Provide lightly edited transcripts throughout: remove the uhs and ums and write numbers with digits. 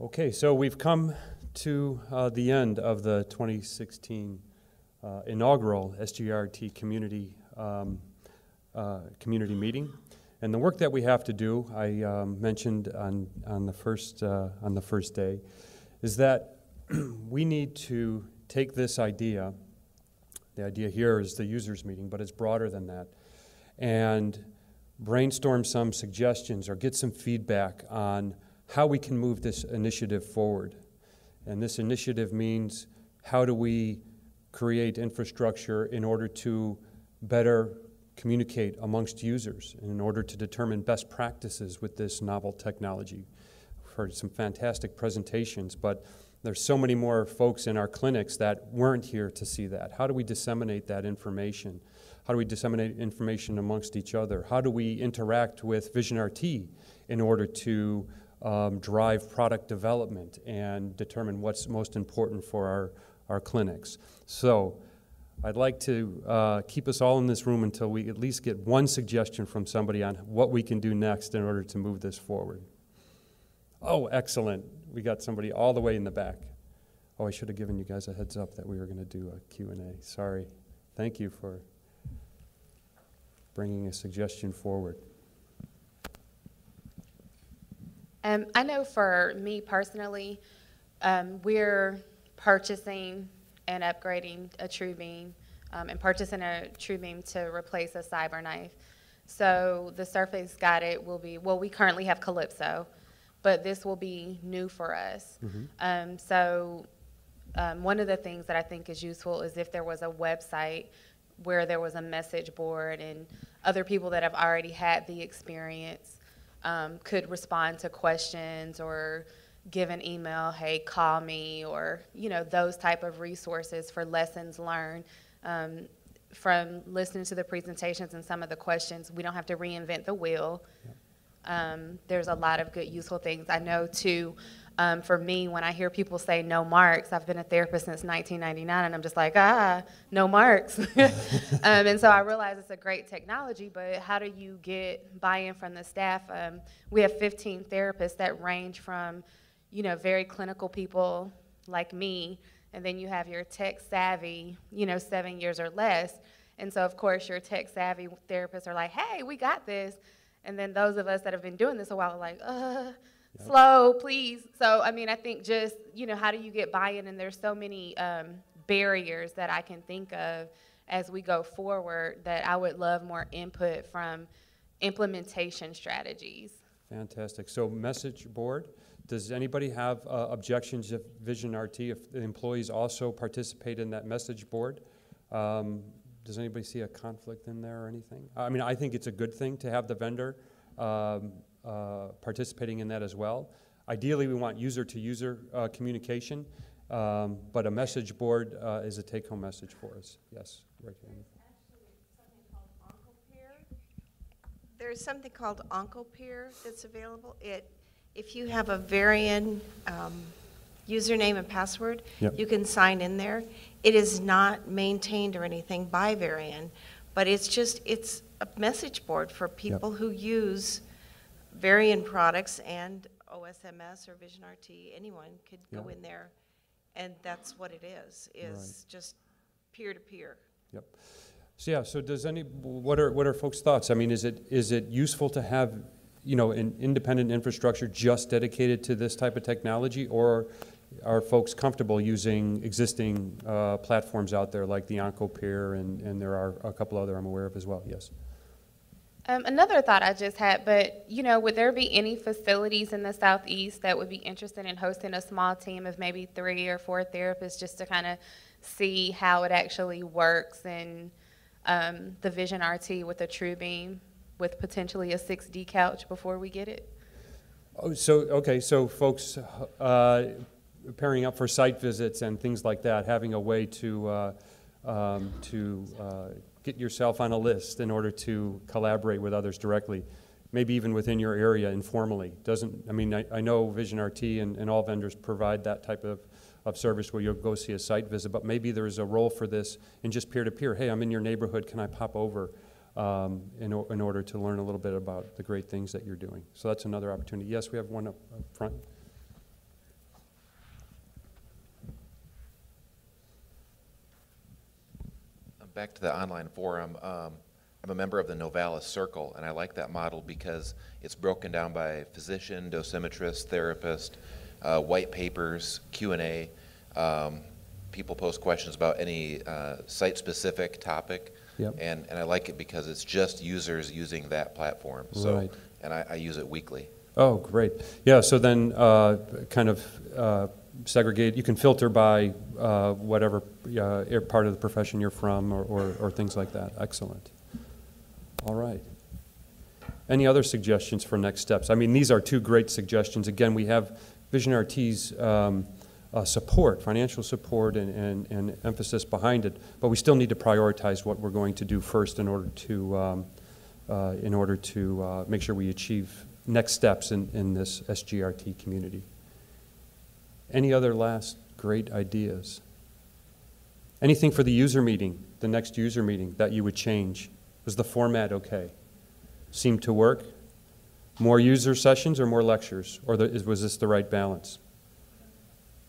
Okay, so we've come to the end of the 2016 inaugural SGRT community meeting, and the work that we have to do, I mentioned on the first day, is that we need to take this idea. The idea here is the users meeting, but it's broader than that, and brainstorm some suggestions or get some feedback on how we can move this initiative forward. And this initiative means, how do we create infrastructure in order to better communicate amongst users, and in order to determine best practices with this novel technology. We've heard some fantastic presentations, but there's so many more folks in our clinics that weren't here to see that. How do we disseminate that information? How do we disseminate information amongst each other? How do we interact with VisionRT in order to drive product development and determine what's most important for our clinics? So I'd like to keep us all in this room until we at least get one suggestion from somebody on what we can do next in order to move this forward. Oh, excellent. We got somebody all the way in the back. Oh, I should have given you guys a heads up that we were going to do a Q&A. Sorry. Thank you for bringing a suggestion forward. I know for me personally, we're purchasing and upgrading a TrueBeam and purchasing a TrueBeam to replace a CyberKnife. So the Surface Guided will be, well, we currently have Calypso, but this will be new for us. Mm-hmm. One of the things that I think is useful is if there was a website where there was a message board and other people that have already had the experience could respond to questions or give an email, hey, call me, or, you know, those type of resources for lessons learned. From listening to the presentations and some of the questions, we don't have to reinvent the wheel. There's a lot of good, useful things. I know, too, for me, when I hear people say no marks, I've been a therapist since 1999, and I'm just like, no marks. And so I realize it's a great technology, but how do you get buy-in from the staff? We have 15 therapists that range from, you know, very clinical people like me, and then you have your tech-savvy, you know, 7 years or less. And so, of course, your tech-savvy therapists are like, hey, we got this. And then those of us that have been doing this a while are like, slow, please. So, I mean, I think just, you know, how do you get buy-in? And there's so many barriers that I can think of as we go forward that I would love more input from implementation strategies. Fantastic. So message board, does anybody have objections if VisionRT, if the employees also participate in that message board? Does anybody see a conflict in there or anything? I mean, I think it's a good thing to have the vendor participating in that as well. Ideally, we want user-to-user communication, but a message board is a take-home message for us. Yes, right here. There's something called OncoPeer that's available. If you have a Varian username and password, yep, you can sign in there. It is not maintained or anything by Varian, but it's a message board for people, yep, who use Varian products and OSMS or VisionRT. Anyone could go in there, and that's what it is right, just peer-to-peer. Yep. So yeah, so what are folks' thoughts? I mean, is it useful to have, you know, an independent infrastructure just dedicated to this type of technology, or are folks comfortable using existing platforms out there like the OncoPeer, and there are a couple other I'm aware of as well? Yes. Another thought I just had, but, you know, would there be any facilities in the Southeast that would be interested in hosting a small team of maybe 3 or 4 therapists just to kind of see how it actually works in the VisionRT with a TrueBeam with potentially a 6D couch before we get it? Oh, so, okay, so folks pairing up for site visits and things like that, having a way to get yourself on a list in order to collaborate with others directly, maybe even within your area informally. I know VisionRT and all vendors provide that type of service where you'll go see a site visit, but maybe there's a role for this in just peer-to-peer. Hey, I'm in your neighborhood, can I pop over in order to learn a little bit about the great things that you're doing? So that's another opportunity. Yes, we have one up front. back to the online forum, I'm a member of the Novalis Circle, and I like that model because it's broken down by physician, dosimetrist, therapist, white papers, Q&A. People post questions about any site-specific topic, Yep. and I like it because it's just users using that platform. So, Right. And I use it weekly. Oh, great. Yeah, so then kind of segregate, you can filter by whatever part of the profession you're from or things like that. Excellent. All right. Any other suggestions for next steps? I mean, these are two great suggestions. Again, we have VisionRT's support, financial support and emphasis behind it, but we still need to prioritize what we're going to do first in order to make sure we achieve next steps in this SGRT community. Any other last great ideas? Anything for the user meeting, the next user meeting that you would change? Was the format okay? Seemed to work? More user sessions or more lectures? Or was this the right balance?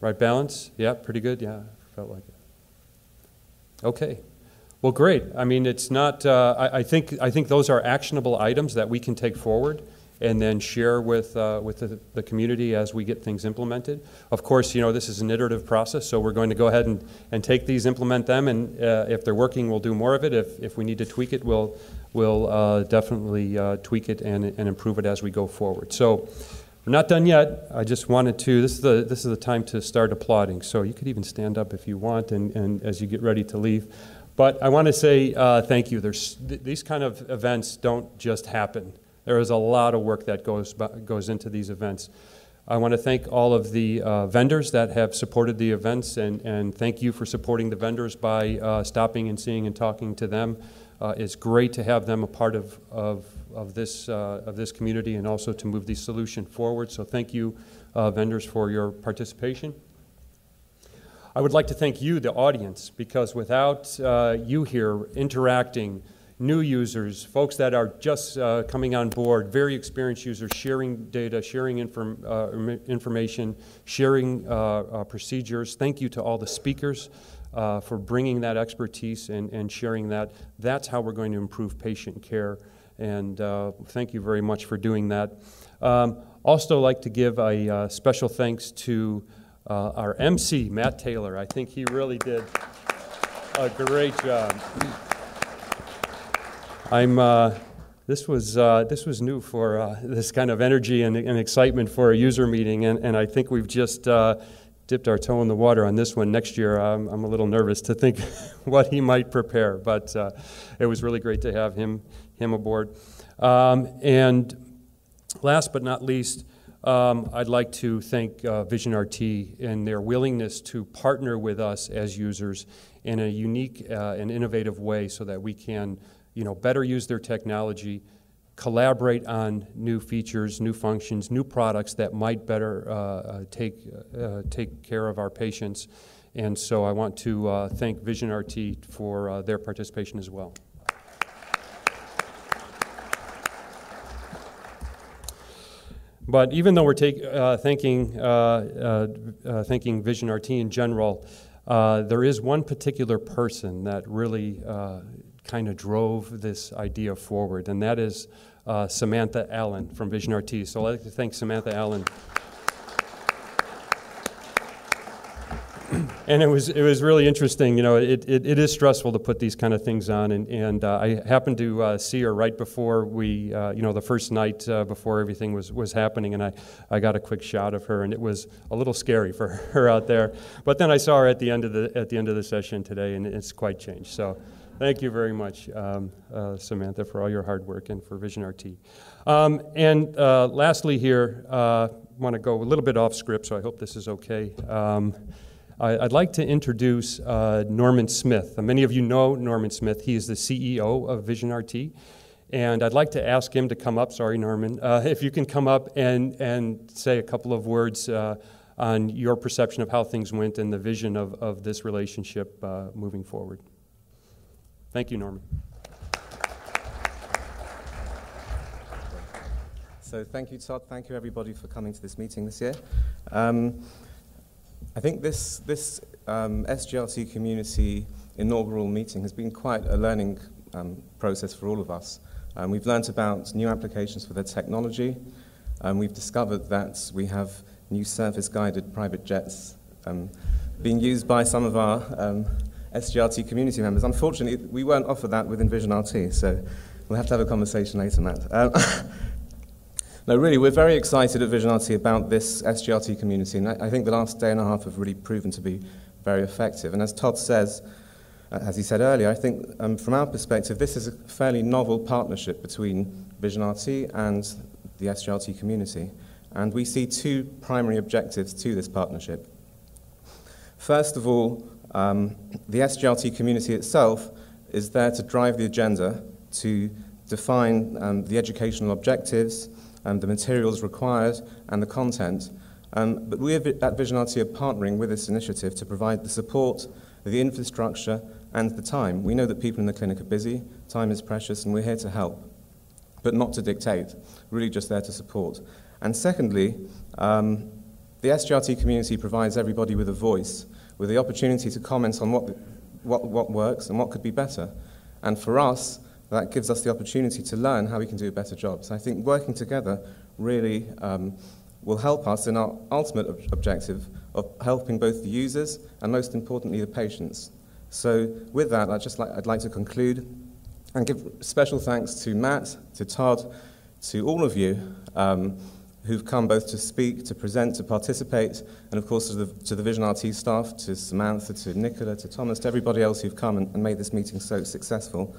Right balance? Yeah, pretty good? Yeah, felt like it. Okay. Well, great. I mean, it's not, I think those are actionable items that we can take forward and then share with the community as we get things implemented. Of course, you know, this is an iterative process, so we're going to go ahead and take these, implement them, and if they're working, we'll do more of it. If we need to tweak it, we'll definitely tweak it and improve it as we go forward. So we're not done yet. I just wanted to, this is the time to start applauding. So you could even stand up if you want and as you get ready to leave. But I want to say thank you. These kind of events don't just happen. There is a lot of work that goes into these events. I want to thank all of the vendors that have supported the events, and thank you for supporting the vendors by stopping and seeing and talking to them. It's great to have them a part of this community and also to move the solution forward. So thank you, vendors, for your participation. I would like to thank you, the audience, because without you here interacting, new users, folks that are just coming on board, very experienced users, sharing data, sharing information, sharing procedures. Thank you to all the speakers for bringing that expertise and sharing that. That's how we're going to improve patient care, and thank you very much for doing that. Also like to give a special thanks to our MC, Matt Taylor. I think he really did a great job. This was new for this kind of energy and excitement for a user meeting, and I think we've just dipped our toe in the water on this one. Next year, I'm a little nervous to think what he might prepare, but it was really great to have him aboard. And last but not least, I'd like to thank VisionRT and their willingness to partner with us as users in a unique and innovative way so that we can better use their technology, collaborate on new features, new functions, new products that might better take care of our patients. And so I want to thank VisionRT for their participation as well. But even though we're thanking VisionRT in general, there is one particular person that really kind of drove this idea forward, and that is Samantha Allen from VisionRT. So I'd like to thank Samantha Allen. And it was really interesting. It is stressful to put these kind of things on, and I happened to see her right before we, the first night before everything was happening, and I got a quick shot of her, and it was a little scary for her out there. But then I saw her at the end of the session today, and it's quite changed. So thank you very much, Samantha, for all your hard work and for VisionRT. And lastly here, I want to go a little bit off script, so I hope this is okay. I'd like to introduce Norman Smith. Many of you know Norman Smith. He is the CEO of VisionRT. And I'd like to ask him to come up. Sorry, Norman. If you can come up and say a couple of words on your perception of how things went and the vision of this relationship moving forward. Thank you, Norman. So thank you, Todd. Thank you, everybody, for coming to this meeting this year. I think this SGRT community inaugural meeting has been quite a learning process for all of us. We've learnt about new applications for the technology. We've discovered that we have new surface-guided private jets being used by some of our SGRT community members. Unfortunately, we weren't offered that with Envision RT, so we'll have to have a conversation later, Matt. No, really, we're very excited at Vision RT about this SGRT community, and I think the last day and a half have really proven to be very effective. And as Todd says, as he said earlier, I think from our perspective, this is a fairly novel partnership between Vision RT and the SGRT community. And we see two primary objectives to this partnership. First of all, the SGRT community itself is there to drive the agenda, to define the educational objectives, the materials required, and the content. But we at Vision RT are partnering with this initiative to provide the support, the infrastructure, and the time. We know that people in the clinic are busy, time is precious, and we're here to help, but not to dictate, really just there to support. And secondly, the SGRT community provides everybody with a voice, with the opportunity to comment on what works and what could be better. And for us, that gives us the opportunity to learn how we can do a better job. So I think working together really will help us in our ultimate objective of helping both the users and, most importantly, the patients. So with that, I'd like to conclude and give special thanks to Matt, to Todd, to all of you who've come both to speak, to present, to participate, and of course to the Vision RT staff, to Samantha, to Nicola, to Thomas, to everybody else who've come and made this meeting so successful.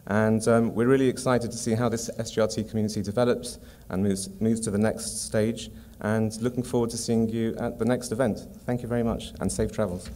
And we're really excited to see how this SGRT community develops and moves to the next stage, and looking forward to seeing you at the next event. Thank you very much, and safe travels.